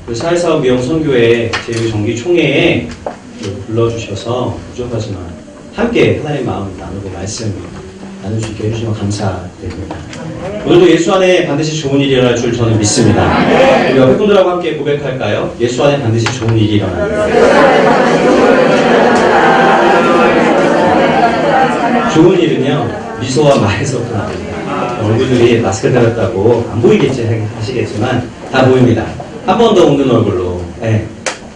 그 사회사업 미용선교회 제1정기총회에 불러주셔서 부족하지만 함께 하나님의 마음 나누고 말씀 나눌 수 있게 해주시면 감사드립니다. 오늘도 예수 안에 반드시 좋은 일이 일어날 줄 저는 믿습니다. 우리 옆에 분들하고 함께 고백할까요? 예수 안에 반드시 좋은 일이 일어납니다. 좋은 일은요, 미소와 말에서부터 나옵니다. 얼굴들이 마스크 달았다고 안 보이겠지 하시겠지만 다 보입니다. 한 번 더 웃는 얼굴로,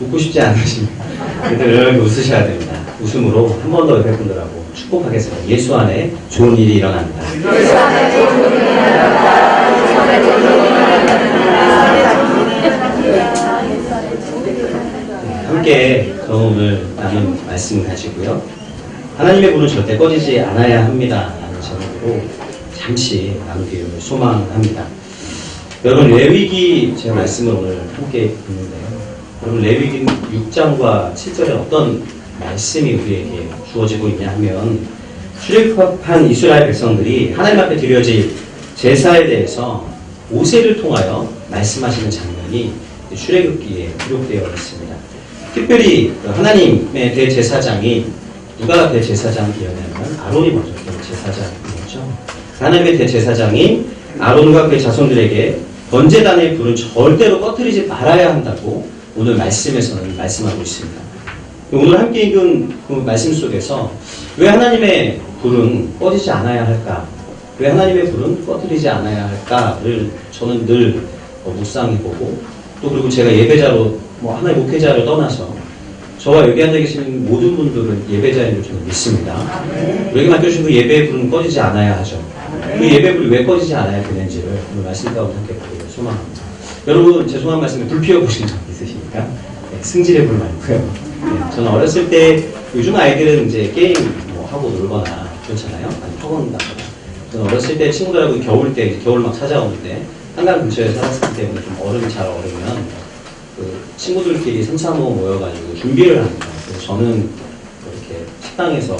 웃고 싶지 않으시면 이렇게 웃으셔야 됩니다. 웃음으로 한 번 더 옆에 분들하고 축복하겠습니다. 예수 안에 좋은 일이 일어납니다. 함께 오늘 나눈 말씀 가지고요. 하나님의 불은 절대 꺼지지 않아야 합니다. 라는 제목으로 잠시 나누기를 소망합니다. 여러분, 레위기 제 말씀을 오늘 함께 듣는데요. 여러분, 레위기 6장과 7절에 어떤 말씀이 우리에게 주어지고 있냐 하면, 출애굽한 이스라엘 백성들이 하나님 앞에 드려질 제사에 대해서 모세를 통하여 말씀하시는 장면이 출애굽기에 기록되어 있습니다. 특별히 하나님의 대제사장이 누가 대제사장이었냐면 아론이 먼저 대제사장이었죠. 하나님의 대제사장이 아론과 그의 자손들에게 번제단의 불은 절대로 꺼뜨리지 말아야 한다고 오늘 말씀에서는 말씀하고 있습니다. 오늘 함께 읽은 그 말씀 속에서 왜 하나님의 불은 꺼지지 않아야 할까? 왜 하나님의 불은 꺼뜨리지 않아야 할까를 저는 늘 묵상해보고, 또 그리고 제가 예배자로 하나의 목회자를 떠나서 저와 여기 앉아 계시는 모든 분들은 예배자인 줄 저는 믿습니다. 우리에게 맡겨주신 그 예배의 불은 꺼지지 않아야 하죠. 그 예배의 불이 왜 꺼지지 않아야 되는지를 오늘 말씀 가운데 함께 보기를 소망합니다. 여러분, 죄송한 말씀에 불 피워보신 적 있으십니까? 승질의 불 말고요. 저는 어렸을 때, 요즘 아이들은 이제 게임 하고 놀거나 그렇잖아요. 아니, 학원다거나. 저는 어렸을 때 친구들하고 겨울 때, 겨울 막 찾아오는데, 한강 근처에 살았기 때문에 좀 얼음이 잘 얼으면, 그 친구들끼리 3, 4, 5 모여가지고 준비를 합니다. 그래서 저는 이렇게 식당에서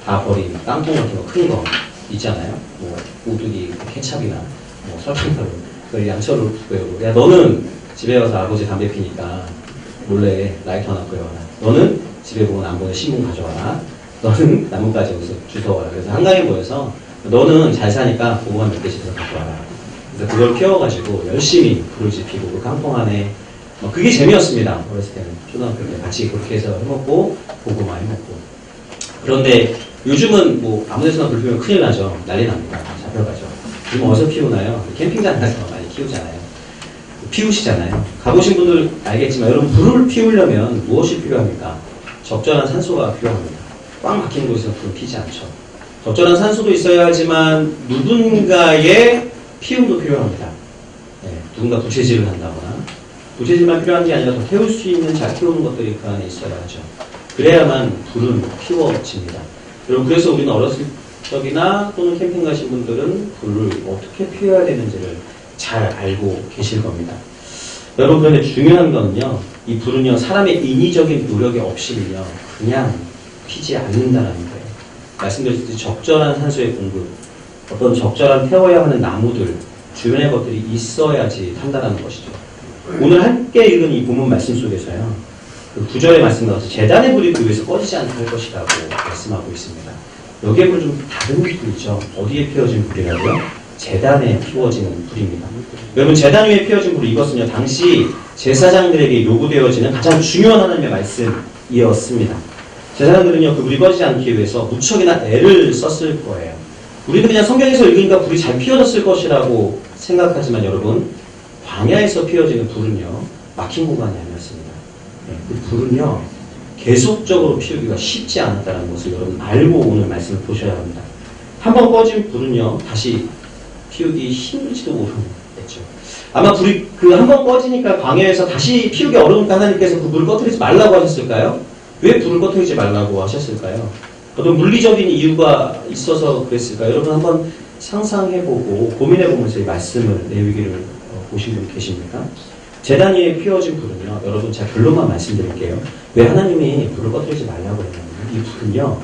다 버린 깡통 같은 거 큰 거 있잖아요. 오뚜기, 케찹이나, 설탕가루. 그걸 양철로 구해오고, 야, 너는 집에 가서 아버지 담배 피니까 몰래 라이터 하나 구해와라. 너는 집에 보면 안 보는 신문 가져와라. 너는 나뭇가지 여기서 주워와라. 그래서 한강에 모여서 너는 잘 사니까 고구마 몇 개씩 갖고 와라. 그래서 그걸 키워가지고 열심히 불을 지피고 그 깡통 안에 그게 재미였습니다. 어렸을 때는. 초등학교 때 같이 그렇게 해서 해먹고 고구마 해먹고. 그런데 요즘은 아무 데서나 불 피우면 큰일 나죠. 난리 납니다. 잡혀가죠. 요즘 어디서 피우나요? 캠핑장 가서 많이 피우잖아요. 피우시잖아요. 가보신 분들 알겠지만 여러분, 불을 피우려면 무엇이 필요합니까? 적절한 산소가 필요합니다. 꽉 막힌 곳에서 불을 피지 않죠. 적절한 산소도 있어야 하지만 누군가의 피움도 필요합니다. 누군가 부채질을 한다거나, 부채질만 필요한 게 아니라 더 태울 수 있는 잘 태우는 것들이 그 안에 있어야 하죠. 그래야만 불은 피워집니다. 여러분, 그래서 우리는 어렸을 적이나 또는 캠핑 가신 분들은 불을 어떻게 피워야 되는지를 잘 알고 계실 겁니다. 여러분, 그런데 중요한 건요, 이 불은요, 사람의 인위적인 노력이 없이는요, 그냥 피지 않는다는 거예요. 말씀드렸듯이 적절한 산소의 공급, 어떤 적절한 태워야 하는 나무들, 주변의 것들이 있어야지 탄다는 것이죠. 오늘 함께 읽은 이 본문 말씀 속에서요, 그 9절의 말씀 가서 제단의 불이 그 위에서 꺼지지 않을 것이라고 말씀하고 있습니다. 여기에 불은 좀 다른 불이죠. 어디에 피워진 불이라고요? 제단에 피워지는 불입니다. 여러분, 제단 위에 피워진 불, 이것은요, 당시 제사장들에게 요구되어지는 가장 중요한 하나님의 말씀이었습니다. 제사장들은요, 그 불이 꺼지지 않기 위해서 무척이나 애를 썼을 거예요. 우리는 그냥 성경에서 읽으니까 불이 잘 피워졌을 것이라고 생각하지만 여러분, 광야에서 피워지는 불은요, 막힌 공간이 아니었습니다. 그 불은요, 계속적으로 피우기가 쉽지 않았다는 것을 여러분 알고 오늘 말씀을 보셔야 합니다. 한번 꺼진 불은요, 다시 피우기 힘들지도 모르겠죠. 아마 불이 한 번 꺼지니까 광야에서 다시 피우기 어려우니까 하나님께서 그 불을 꺼뜨리지 말라고 하셨을까요? 왜 불을 꺼뜨리지 말라고 하셨을까요? 어떤 물리적인 이유가 있어서 그랬을까요? 여러분 한번 상상해보고 고민해보면서 이 말씀을, 레위기를 보신 분 계십니까? 제단 위에 피워진 불은요, 여러분 제가 결론만 말씀드릴게요. 왜 하나님이 불을 꺼뜨리지 말라고 했냐면, 이 불은요,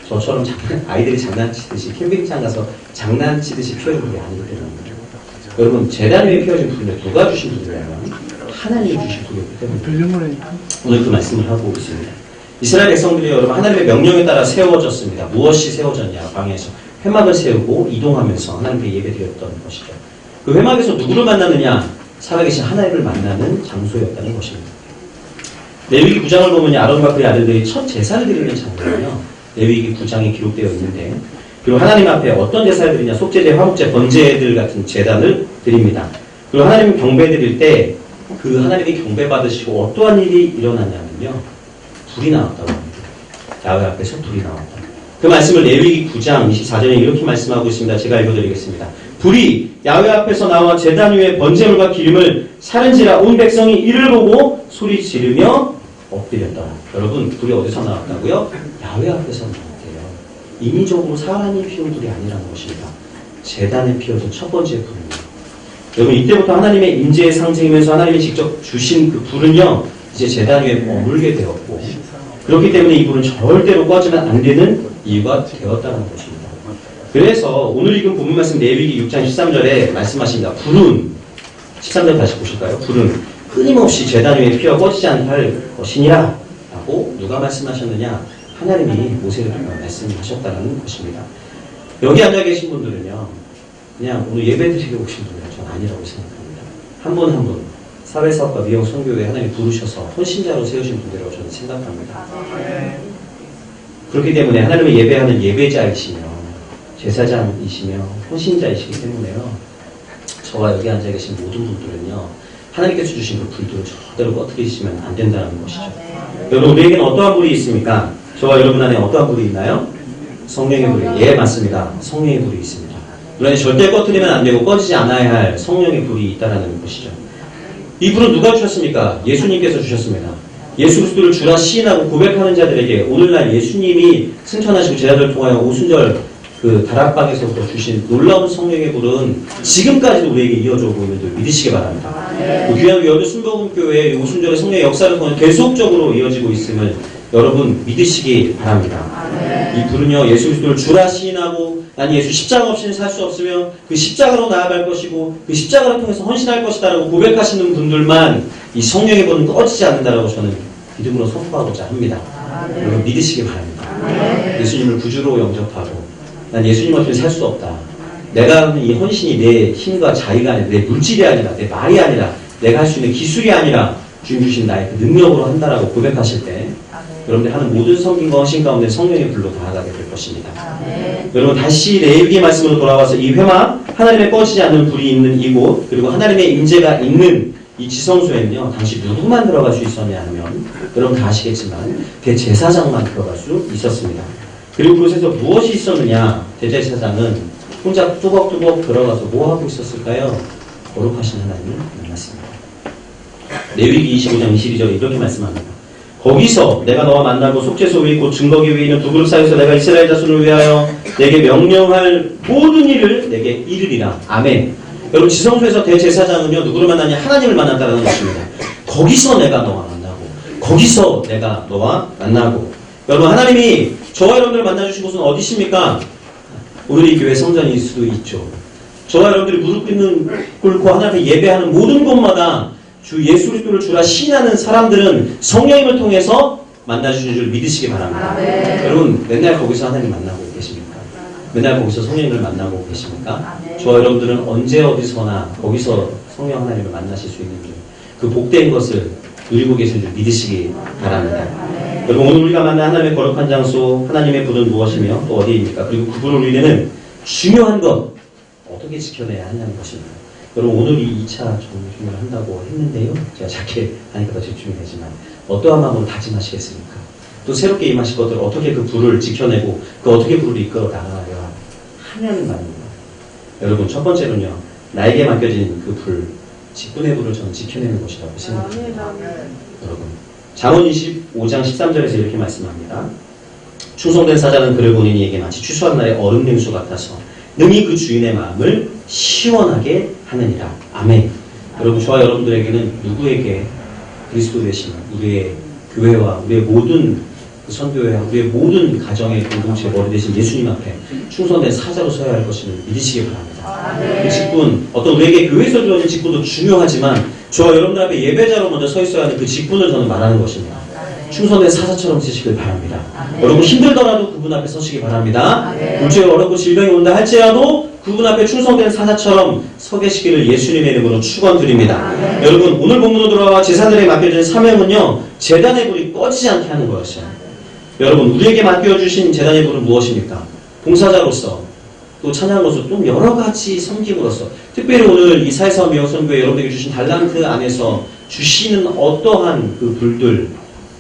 저처럼 아이들이 장난치듯이 캠핑장 가서 장난치듯이 피워진 불이 아니기 때문에 여러분, 제단 위에 피워진 불은요, 누가 주신 불이냐면 하나님이 주신 불이었기 때문에 별명으로니까. 오늘 그 말씀을 하고 있습니다. 이스라엘 백성들이 여러분 하나님의 명령에 따라 세워졌습니다. 무엇이 세워졌냐? 방에서 회막을 세우고 이동하면서 하나님께 예배드렸던 것이죠. 그 회막에서 누구를 만나느냐? 살아계신 하나님을 만나는 장소였다는 것입니다. 레위기 9장을 보면 아론과 그의 아들들이 첫 제사를 드리는 장소예요. 레위기 9장에 기록되어 있는데, 그리고 하나님 앞에 어떤 제사를 드리냐? 속죄제, 화목제, 번제들 같은 제단을 드립니다. 그리고 하나님 경배 드릴 때 그 하나님이 경배 받으시고 어떠한 일이 일어났냐면요, 불이 나왔다고 합니다. 야훼 앞에서 불이 나왔다. 그 말씀을 레위기 9장 24절에 이렇게 말씀하고 있습니다. 제가 읽어드리겠습니다. 불이 야훼 앞에서 나와 제단 위에 번제물과 기름을 사른지라 온 백성이 이를 보고 소리 지르며 엎드렸다. 여러분, 불이 어디서 나왔다고요? 야훼 앞에서 나왔대요. 인위적으로 사람이 피운 불이 아니라는 것입니다. 제단에 피워진 첫 번째 불입니다. 여러분, 이때부터 하나님의 임재의 상징이면서 하나님이 직접 주신 그 불은요, 이제 제단 위에 머물게 되었고, 그렇기 때문에 이 불은 절대로 꺼지면 안 되는 이유가 되었다는 것입니다. 그래서 오늘 읽은 본문 말씀 레위기 6장 13절에 말씀하십니다. 불은 13절 다시 보실까요? 불은 끊임없이 제단 위에 피어 꺼지지 않을 것이니라 라고 누가 말씀하셨느냐? 하나님이 모세를 통해 말씀하셨다는 것입니다. 여기 앉아 계신 분들은요, 그냥 오늘 예배 드리러 오신 분들은 전 아니라고 생각합니다. 한 분 한 분 사회사업과 미용 선교에 하나님이 부르셔서 헌신자로 세우신 분들이라고 저는 생각합니다. 그렇기 때문에 하나님을 예배하는 예배자이시며 제사장이시며 헌신자이시기 때문에요, 저와 여기 앉아 계신 모든 분들은요, 하나님께서 주신 그 불들을 절대로 꺼뜨리시면 안 된다는 것이죠. 여러분, 우리에게는 어떠한 불이 있습니까? 저와 여러분 안에 어떠한 불이 있나요? 성령의 불이. 예, 맞습니다. 성령의 불이 있습니다. 그러니 절대 꺼뜨리면 안 되고 꺼지지 않아야 할 성령의 불이 있다는 것이죠. 이 불은 누가 주셨습니까? 예수님께서 주셨습니다. 예수 그리스도를 주라 시인하고 고백하는 자들에게 오늘날 예수님이 승천하시고 제자들을 통하여 오순절 그 다락방에서부터 주신 놀라운 성령의 불은 지금까지도 우리에게 이어져 오고 있는 줄 믿으시기 바랍니다. 그 귀한 여주 순복음교회의 오순절의 성령의 역사를 통해 계속적으로 이어지고 있음을 여러분 믿으시기 바랍니다. 이 불은요, 예수 그리스도를 주라 시인하고 난 예수 십자가 없이는 살 수 없으며 그 십자가로 나아갈 것이고 그 십자가를 통해서 헌신할 것이다라고 고백하시는 분들만 이 성령의 불은 꺼지지 않는다라고 저는 믿음으로 선포하고자 합니다. 여러분 믿으시기 바랍니다. 예수님을 구주로 영접하고 난 예수님 없이는 살 수 없다. 내가 하는 이 헌신이 내 힘과 자의가 아니라 내 물질이 아니라 내 말이 아니라 내가 할 수 있는 기술이 아니라 주님 주신 나의 그 능력으로 한다라고 고백하실 때 여러분들 하는 모든 섬김과 헌신 가운데 성령의 불로 다가가게 될 것입니다. 여러분 다시 레위기 말씀으로 돌아와서 이 회막, 하나님의 꺼지지 않는 불이 있는 이곳, 그리고 하나님의 임재가 있는 이 지성소에는요, 당시 누구만 들어갈 수 있었냐 하면 여러분 다 아시겠지만 대제사장만 들어갈 수 있었습니다. 그리고 그곳에서 무엇이 있었느냐? 대제사장은 혼자 뚜벅뚜벅 들어가서 뭐 하고 있었을까요? 거룩하신 하나님을 만났습니다. 레위기 25장 22절에 이렇게 말씀합니다. 거기서 내가 너와 만나고 속죄소 위에 곧 증거기 위에 있는 두 그릇 사이에서 내가 이스라엘 자손을 위하여 내게 명령할 모든 일을 내게 이르리라. 아멘. 여러분 지성소에서 대제사장은요, 누구를 만나냐? 하나님을 만난다는 것입니다. 거기서 내가 너와 만나고 거기서 내가 너와 만나고. 여러분 하나님이 저와 여러분들을 만나주신 곳은 어디십니까? 오늘 이 교회 성전일 수도 있죠. 저와 여러분들이 무릎 꿇고 하나님께 예배하는 모든 곳마다 주 예수 그리스도를 주라 시인하는 사람들은 성령님을 통해서 만나주신 줄 믿으시기 바랍니다. 여러분 맨날 거기서 하나님 만나고 계십니까? 맨날 거기서 성령님을 만나고 계십니까? 저와 여러분들은 언제 어디서나 거기서 성령 하나님을 만나실 수 있는 줄, 그 복된 것을 누리고 계신 줄 믿으시기 바랍니다. 여러분 오늘 우리가 만난 하나님의 거룩한 장소, 하나님의 불은 무엇이며 또 어디입니까? 그리고 그 불을 우리는 중요한 것 어떻게 지켜내야 하냐는 것입니다. 여러분 오늘 이 2차 정중을 한다고 했는데요, 제가 작게 하니까 더 집중이 되지만 어떠한 마음으로 다짐하시겠습니까? 또 새롭게 임하실 것들을 어떻게 그 불을 지켜내고 그 어떻게 불을 이끌어 나가야 하냐는 말입니다. 여러분 첫 번째는요, 나에게 맡겨진 그 불, 직분의 불을 저는 지켜내는 것이라고 생각합니다. 여러분 잠언 25장 13절에서 이렇게 말씀합니다. 충성된 사자는 그를 본인에게 마치 추수한 날의 얼음 냉수 같아서 능히 그 주인의 마음을 시원하게 하느니라. 아멘. 여러분 저와 여러분들에게는 누구에게 그리스도 되신 우리의 교회와 우리의 모든 선교회와 우리의 모든 가정의 공동체 머리 되신 예수님 앞에 충성된 사자로 서야 할 것임을 믿으시기 바랍니다. 그 직분, 어떤 우리에게 교회에서 주어진 직분도 중요하지만 저와 여러분들 앞에 예배자로 먼저 서 있어야 하는 그 직분을 저는 말하는 것입니다. 충성된 사자처럼 쓰시길 바랍니다. 여러분 힘들더라도 그분 앞에 서시기 바랍니다. 물질이 어렵고 질병이 온다 할지라도 그분 앞에 충성된 사자처럼 서 계시기를 예수님의 이름으로 축원드립니다. 여러분 오늘 본문으로 돌아와 제사들에게 맡겨진 사명은요, 제단의 불이 꺼지지 않게 하는 거였어요. 여러분 우리에게 맡겨주신 제단의 불은 무엇입니까? 봉사자로서, 또 찬양으로서, 또 여러 가지 섬김으로서, 특별히 오늘 이 사회사업 미역선교회 여러분에게 주신 달란트 안에서 주시는 어떠한 그 불들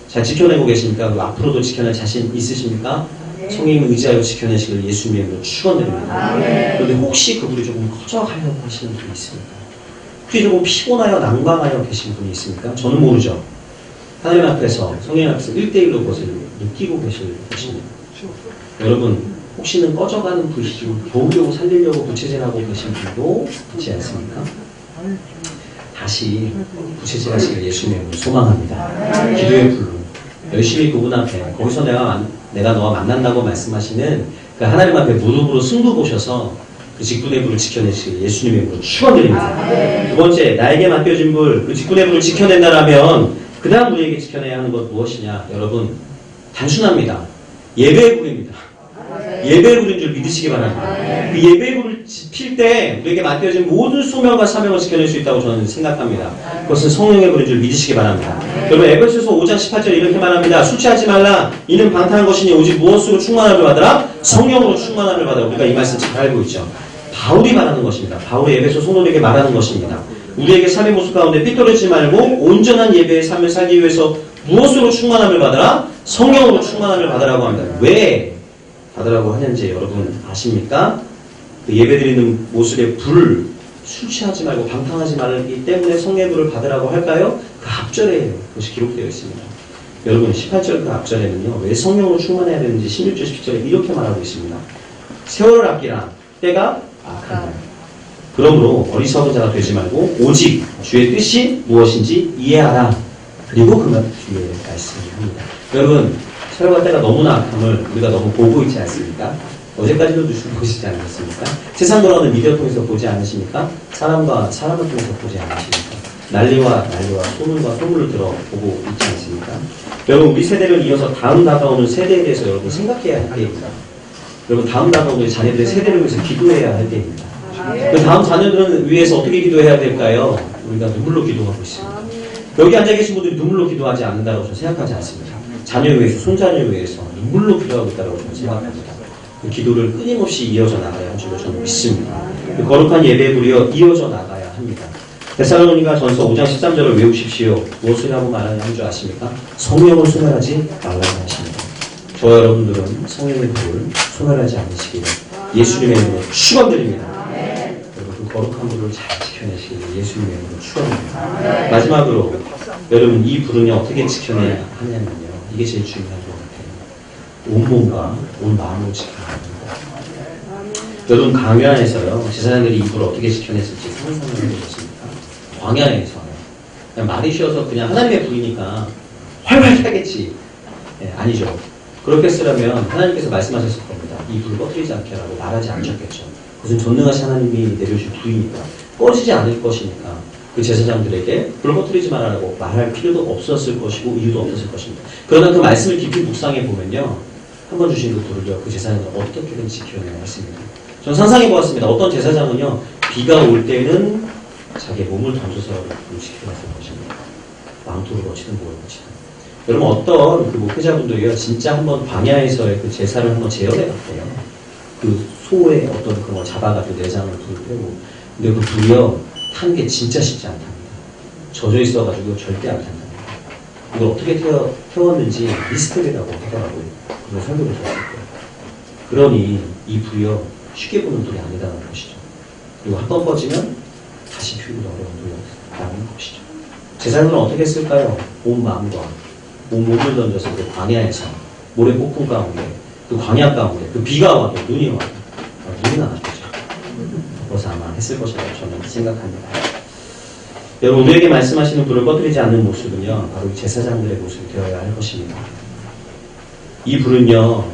잘 지켜내고 계십니까? 그 앞으로도 지켜낼 자신 있으십니까? 성령님을 의지하여 지켜내시길 예수님의 이름으로 축원드립니다. 그런데 혹시 그 불이 조금 커져가려고 하시는 분이 있습니까? 혹시 조금 피곤하여 난방하여 계신 분이 있습니까? 저는 모르죠. 하나님 앞에서, 성령 앞에서 1대1로 그것을 느끼고 계실 것입니다. 여러분 혹시는 꺼져가는 불이 겨우겨우 살리려고 부채질하고 계신 분도 있지 않습니까? 다시 부채질하시길 예수님의 이름으로 소망합니다. 기도의 불로 열심히 그분 앞에, 거기서 내가 너와 만난다고 말씀하시는 그 하나님 앞에 무릎으로 승부 보셔서 그 직분의 불을 지켜내시길 예수님의 이름으로 축원드립니다. 두 번째, 나에게 맡겨진 불, 그 직분의 불을 지켜낸다라면 그 다음 우리에게 지켜내야 하는 것 무엇이냐? 여러분 단순합니다. 예배의 불입니다. 예배의 불인 줄 믿으시기 바랍니다. 그 예배의 불을 필 때 우리에게 맡겨진 모든 소명과 사명을 지켜낼 수 있다고 저는 생각합니다. 그것은 성령의 불인 줄 믿으시기 바랍니다. 여러분 에베소서 5장 18절 이렇게 말합니다. 술 취하지 말라. 이는 방탕한 것이니 오직 무엇으로 충만함을 받으라? 성령으로 충만함을 받으라. 우리가 이 말씀 잘 알고 있죠. 바울이 말하는 것입니다. 바울이 에베소 성도들에게 말하는 것입니다. 우리에게 삶의 모습 가운데 삐뚤어지지 말고 온전한 예배의 삶을 살기 위해서 무엇으로 충만함을 받으라? 성령으로 충만함을 받으라고 합니다. 왜 받으라고 하는지 여러분 아십니까? 그 예배드리는 모습의 불, 술 취하지 말고 방탕하지 말기 때문에 성령의 불을 받으라고 할까요? 그 앞절에 그것이 기록되어 있습니다. 여러분 18절 그 앞절에는요, 왜 성령으로 충만해야 되는지 16절 17절에 이렇게 말하고 있습니다. 세월을 아끼라. 때가 악하다. 그러므로 어리석은 자가 되지 말고 오직 주의 뜻이 무엇인지 이해하라. 그리고 그것 뒤에 말씀을 합니다. 여러분 세월과 때가 너무나 악함을 우리가 너무 보고 있지 않습니까? 어제까지도 뉴스 보시지 않으셨습니까? 세상 돌아가는 미디어 통해서 보지 않으십니까? 사람과 사람을 통해서 보지 않으십니까? 난리와 소문과 소문을 들어보고 있지 않습니까? 여러분 우리 세대를 이어서 다음 다가오는 세대에 대해서 여러분 생각해야 할 때입니다. 여러분 다음 다가오는 자녀들의 세대를 위해서 기도해야 할 때입니다. 그 다음 자녀들을 위해서 어떻게 기도해야 될까요? 우리가 눈물로 기도하고 있습니다. 여기 앉아 계신 분들이 눈물로 기도하지 않는다고 저는 생각하지 않습니다. 자녀를 위해서, 손자녀를 위해서 눈물로 기도하고 있다고 저는 생각합니다. 그 기도를 끊임없이 이어져 나가야 할 줄로 저는 믿습니다. 그 거룩한 예배의 불이여 이어져 나가야 합니다. 데살로니가 전서 5장 13절을 외우십시오. 무엇이라고 말하는 줄 아십니까? 성령을 소멸하지 말라고 하십니다. 저와 여러분들은 성령의 불을 소멸하지 않으시기를 예수님의 이름으로 축원드립니다. 여러분 그 거룩한 불을 잘 지켜내시기를 예수님의 이름으로 축원드립니다. 마지막으로 여러분 이 불은 어떻게 지켜내야 하냐면요, 이게 제일 중요한 것 같아요. 온몸과 온 마음으로 지켜야 합니다. 여러분 광야에서요, 제사장들이 이 불을 어떻게 지켜냈을지 상상을 해보셨습니까? 광야에서 그냥 말이 쉬어서 그냥 하나님의 불이니까 활활 타겠지. 네, 아니죠. 그렇게 쓰려면 하나님께서 말씀하셨을 겁니다. 이 불을 꺼뜨리지 않게 라고 말하지 않으셨겠죠. 그것은 전능하신 하나님이 내려주신 불이니까, 꺼지지 않을 것이니까 그 제사장들에게 불을 꺼뜨리지 말라고 말할 필요도 없었을 것이고 이유도 없었을 것입니다. 그러나 그 말씀을 깊이 묵상해 보면요, 한번 주신 그 불을요, 그 제사장은 어떻게든 지켜내야 했습니다. 저는 상상해 보았습니다. 어떤 제사장은요, 비가 올 때는 자기의 몸을 던져서 불을 지켜냈을 것입니다. 망토를 거치든 뭘 거치든. 여러분 어떤 그 목회자분들이요, 진짜 한번 광야에서의 그 제사를 한번 재현해 봤대요. 그 소의 어떤 그걸 잡아가지고 내장을 불을 떼고. 근데 그 불이요, 타는 게 진짜 쉽지 않답니다. 젖어 있어가지고 절대 안 탄답니다. 이걸 어떻게 태웠는지 미스터리라고 하더라고요. 그걸 설교를 들었을 거예요. 그러니 이 불이요, 쉽게 보는 불이 아니다는 것이죠. 그리고 한 번 꺼지면 다시 피우기 어려운 불이라는 것이죠. 제사장은 어떻게 했을까요? 온 마음과 온 몸을 던져서 그 광야에서 모래 폭풍 가운데, 그 광야 가운데, 그 비가 와도 눈이 와도 눈이 나왔죠. 그래서 아마 했을 것이라고 저는 생각합니다. 여러분 우리에게 말씀하시는 불을 꺼뜨리지 않는 모습은요, 바로 제사장들의 모습이 되어야 할 것입니다. 이 불은요,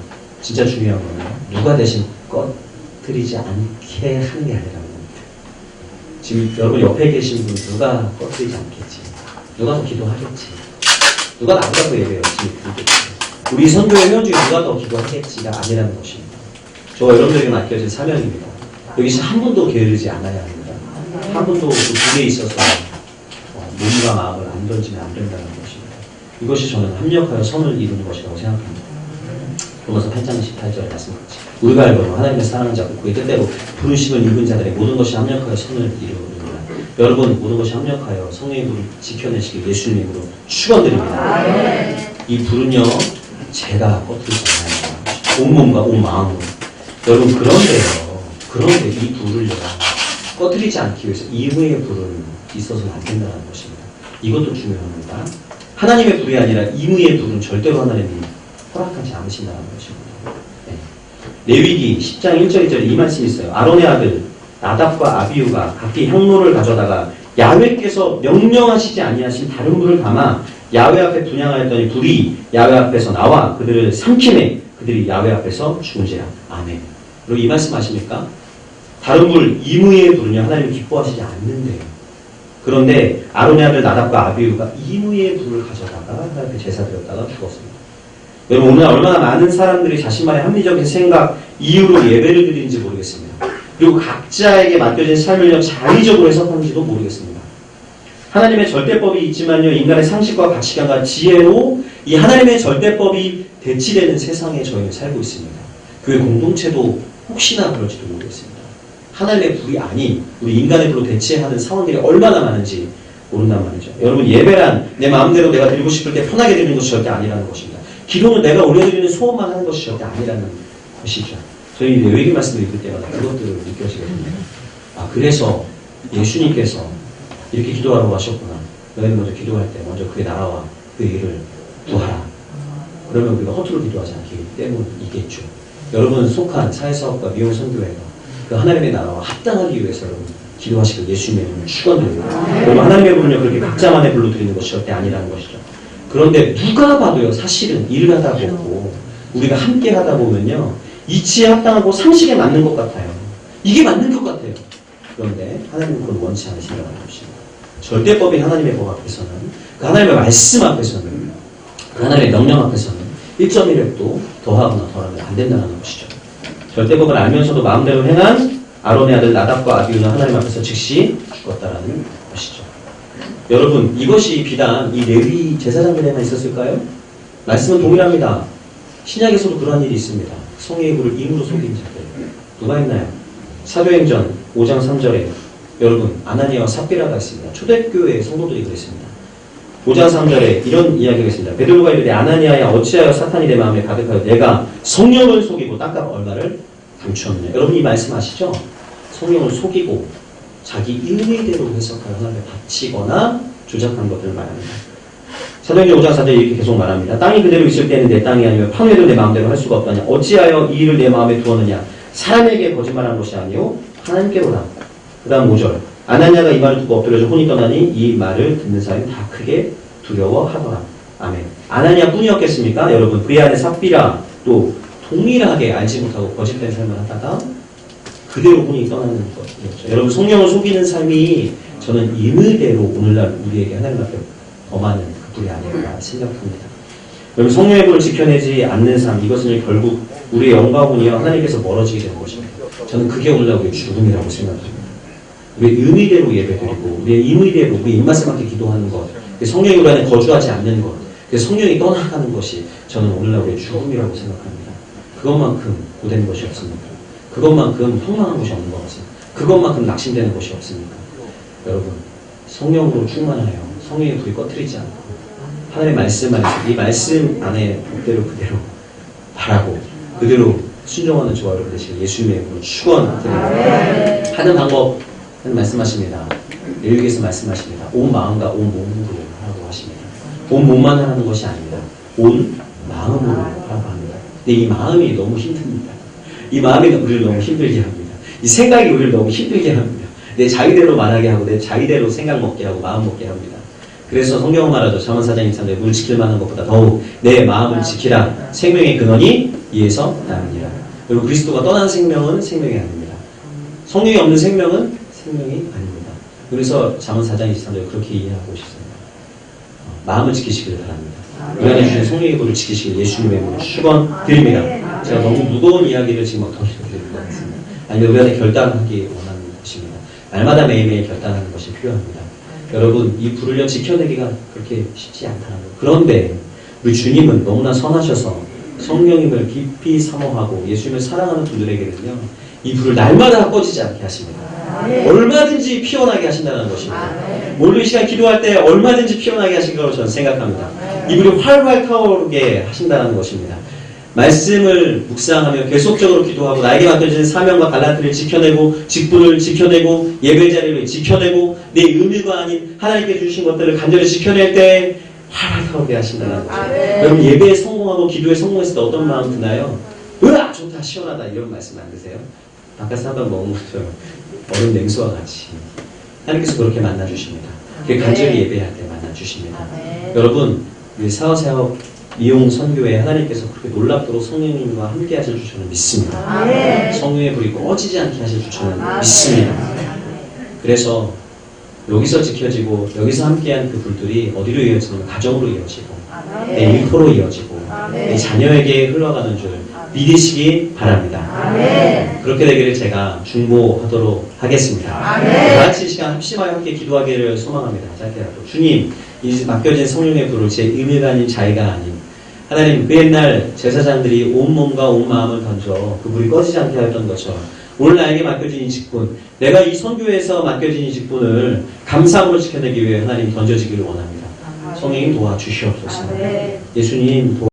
진짜 중요한 거는 누가 대신 꺼뜨리지 않게 하는 게 아니라는 겁니다. 지금 여러분 옆에 계신 분 누가 꺼뜨리지 않겠지? 누가 더 기도하겠지? 누가 나보다 더 예배 열심히 드리겠지? 우리 선교의 회원 중에 누가 더 기도하겠지가 아니라는 것입니다. 저와 여러분들에게 맡겨진 사명입니다. 여기서 한 분도 게으르지 않아야 합니다. 한 분도 그 불에 있어서 몸과 마음을 안 던지면 안 된다는 것입니다. 이것이 저는 합력하여 선을 이루는 것이라고 생각합니다. 로마서 8장 18절에 말씀하지. 우리가 알거든 하나님의 사랑을 잡고 그의 뜻대로 부르심을 입은 자들의 모든 것이 합력하여 선을 이루느니라. 여러분 모든 것이 합력하여 성령의 불을 지켜내시길 예수님 이름으로 축원드립니다. 이 불은요 제가 꺼뜨리지 않아요. 온몸과 온 마음으로. 여러분 그런데 이 불을요 꺼뜨리지 않기 위해서 이후의 불은 있어서는 안 된다는 것입니다. 이것도 중요합니다. 하나님의 불이 아니라 이후의 불은 절대로 하나님이 허락하지 않으신다는 것입니다. 네. 레위기 10장 1절 2절에 이 말씀이 있어요. 아론의 아들 나답과 아비후가 각기 향로를 가져다가 야훼께서 명령하시지 아니하신 다른 불을 담아 야훼 앞에 분향하였더니 불이 야훼 앞에서 나와 그들을 삼키매 그들이 야훼 앞에서 죽은지라. 아멘. 그리고 이 말씀 아십니까? 다른 불, 이무의 불은요 하나님이 기뻐하시지 않는데요. 그런데 아론의 아들 나답과 아비후가 이무의 불을 가져다가 하나님께 제사 드렸다가 죽었습니다. 여러분 오늘 얼마나 많은 사람들이 자신만의 합리적인 생각, 이유로 예배를 드리는지 모르겠습니다. 그리고 각자에게 맡겨진 삶을 자의적으로 해석하는지도 모르겠습니다. 하나님의 절대법이 있지만요 인간의 상식과 가치관과 지혜로 이 하나님의 절대법이 대치되는 세상에 저희는 살고 있습니다. 교회 공동체도 혹시나 그럴지도 모르겠습니다. 하나님의 불이 아닌 우리 인간의 불로 대체하는 상황들이 얼마나 많은지 모른단 말이죠. 여러분 예배란 내 마음대로 내가 드리고 싶을 때 편하게 드리는 것이 절대 아니라는 것입니다. 기도는 내가 올려드리는 소원만 하는 것이 절대 아니라는 것이죠. 저희 레위기 말씀을 읽을 때마다 그것들을 느껴지게 됩니다. 아 그래서 예수님께서 이렇게 기도하라고 하셨구나. 너희는 먼저 기도할 때 먼저 그의 나라와 그 일을 구하라. 그러면 우리가 허투루 기도하지 않기 때문이겠죠. 여러분 속한 사회사업과 미용선교회가 그 하나님의 나라와 합당하기 위해서 여러분 기도하시길 예수님의 이름을 축원드립니다. 여러분 하나님의 불은요 그렇게 각자만의 불로 드리는 것이 절대 아니라는 것이죠. 그런데 누가 봐도요 사실은 일을 하다 보고 우리가 함께 하다 보면요 이치에 합당하고 상식에 맞는 것 같아요. 이게 맞는 것 같아요. 그런데 하나님은 그걸 원치 않으신다는 것입니다. 절대법인 하나님의 법 앞에서는 그 하나님의 말씀 앞에서는 그 하나님의 명령 앞에서는 1.1획도 더하거나 덜하면 안 된다는 것이죠. 절대법을 알면서도 마음대로 행한 아론의 아들 나답과 아비후는 하나님 앞에서 즉시 죽었다라는 것이죠. 여러분 이것이 비단 이 레위 제사장들에만 있었을까요? 말씀은 동일합니다. 신약에서도 그러한 일이 있습니다. 성의 불을 임으로 속인 자들 누가 있나요? 사도행전 5장 3절에 여러분 아나니아와 삽비라가 있습니다. 초대교회의 성도들이 그랬습니다. 5장 3절에 이런 이야기가 있습니다. 베드로가 이르되 아나니아야 어찌하여 사탄이 내 마음에 가득하여 내가 성령을 속이고 땅값 얼마를 감추었느냐. 여러분 이 말씀 아시죠? 성령을 속이고 자기 인의대로 해석하여 하나님께 바치거나 조작한 것들을 말합니다. 사도행전 5장 4절에 이렇게 계속 말합니다. 땅이 그대로 있을 때는 내 땅이 아니며 판회도 내 마음대로 할 수가 없다냐. 어찌하여 이 일을 내 마음에 두었느냐. 사람에게 거짓말한 것이 아니요 하나님께로다. 그 다음 5절 아나니아가 이 말을 듣고 엎드려져 혼이 떠나니 이 말을 듣는 사람이 다 크게 두려워하더라. 아멘. 아나니아 뿐이었겠습니까? 여러분 그의 아내 삽비라 또 동일하게 알지 못하고 거짓된 삶을 하다가 그대로 혼이 떠나는 것이었죠. 여러분 성령을 속이는 삶이 저는 임의대로 오늘날 우리에게 하나님 앞에 범하는 그 불이 아닐까 생각합니다. 여러분 성령의 불을 지켜내지 않는 삶 이것은 결국 우리의 영광이요 하나님께서 멀어지게 되는 것입니다. 저는 그게 오늘날 우리의 죽음이라고 생각합니다. 우리의 의미대로 예배드리고 우리의 임의대로 우리 입맛에 맞게 기도하는 것 성령이 우리 안에 거주하지 않는 것 성령이 떠나가는 것이 저는 오늘날 우리의 죽음이라고 생각합니다. 그것만큼 고된 것이 없습니까? 그것만큼 폭망한 것이 없는 것 같습니다. 그것만큼 낙심되는 것이 없습니까? 여러분 성령으로 충만하여 성령의 불이 꺼뜨리지 않고 하나님의 말씀 안에서 이 말씀 안에 그대로 바라고 그대로 순종하는 저와 여러분 되시길 예수님의 이름으로 축원드립니다. 하는 방법 말씀하십니다. 레위기에서 말씀하십니다. 온 마음과 온 몸으로 하라고 하십니다. 온 몸만 하라는 것이 아닙니다. 온 마음으로 하라고 합니다. 근데 이 마음이 너무 힘듭니다. 이 마음이 우리를 너무 힘들게 합니다. 이 생각이 우리를 너무 힘들게 합니다. 내 자의대로 말하게 하고 내 자의대로 생각 먹게 하고 마음 먹게 합니다. 그래서 성경은 말하죠. 잠언 4장 23절에 물 지킬 만한 것보다 더욱 내 마음을 지키라. 생명의 근원이 이에서 나느니라. 여러분 그리스도가 떠난 생명은 생명이 아닙니다. 성령이 없는 생명은 생명이 아닙니다. 그래서 잠언 4장 23절에 그렇게 이해하고 싶습니다. 마음을 지키시길 바랍니다. 이 안에 주신 성령의 불을 지키시길 예수님의 이름으로 축원드립니다. 제가 너무 무거운 이야기를 지금 어떻게 드리는 것 같습니다. 아니면 우리 안에 결단하기 원하는 것입니다. 날마다 매일매일 결단하는 것이 필요합니다. 여러분, 이 불을요 지켜내기가 그렇게 쉽지 않다는 거. 그런데 우리 주님은 너무나 선하셔서 성령님을 깊이 사모하고 예수님을 사랑하는 분들에게는요 이 불을 날마다 꺼지지 않게 하십니다. 얼마든지 피어나게 하신다는 것입니다. 오늘 이 시간 기도할 때 얼마든지 피어나게 하신 거로 저는 생각합니다. 이 불이 활활 타오르게 하신다는 것입니다. 말씀을 묵상하며 계속적으로 기도하고 나에게 맡겨진 사명과 달란트를 지켜내고 직분을 지켜내고 예배 자리를 지켜내고 내 의미가 아닌 하나님께 주신 것들을 간절히 지켜낼 때 활활 타오르게 하신다는 거죠. 여러분 예배에 성공하고 기도에 성공했을 때 어떤 마음 드나요? 으아! 좋다 시원하다 이런 말씀 안 드세요? 바깥에서 한번 먹으면 얼음 냉수와 같이 하나님께서 그렇게 만나주십니다. 간절히 예배할 때 만나주십니다. 여러분 우리 사후세업 미용 선교에 하나님께서 그렇게 놀랍도록 성령님과 함께 하실 줄 저는 믿습니다. 성령의 불이 꺼지지 않게 하실 줄 저는 믿습니다. 그래서 여기서 지켜지고 여기서 함께한 그 불들이 어디로 이어지면 가정으로 이어지고 내 일터로 이어지고 내 자녀에게 흘러가는 줄 믿으시기 바랍니다. 그렇게 되기를 제가 중보하도록 하겠습니다. 다 같이 이 시간 합심하여 함께 기도하기를 소망합니다. 짧게라도 주님 이 맡겨진 성령의 불을 제 의미가 아닌 자의가 아닌 하나님 그 옛날 제사장들이 온 몸과 온 마음을 던져 그 불이 꺼지지 않게 하였던 것처럼 오늘 나에게 맡겨진 이 직분 내가 이 선교에서 맡겨진 이 직분을 감사함으로 지켜내기 위해 하나님 던져지기를 원합니다. 성령님 도와주시옵소서. 예수님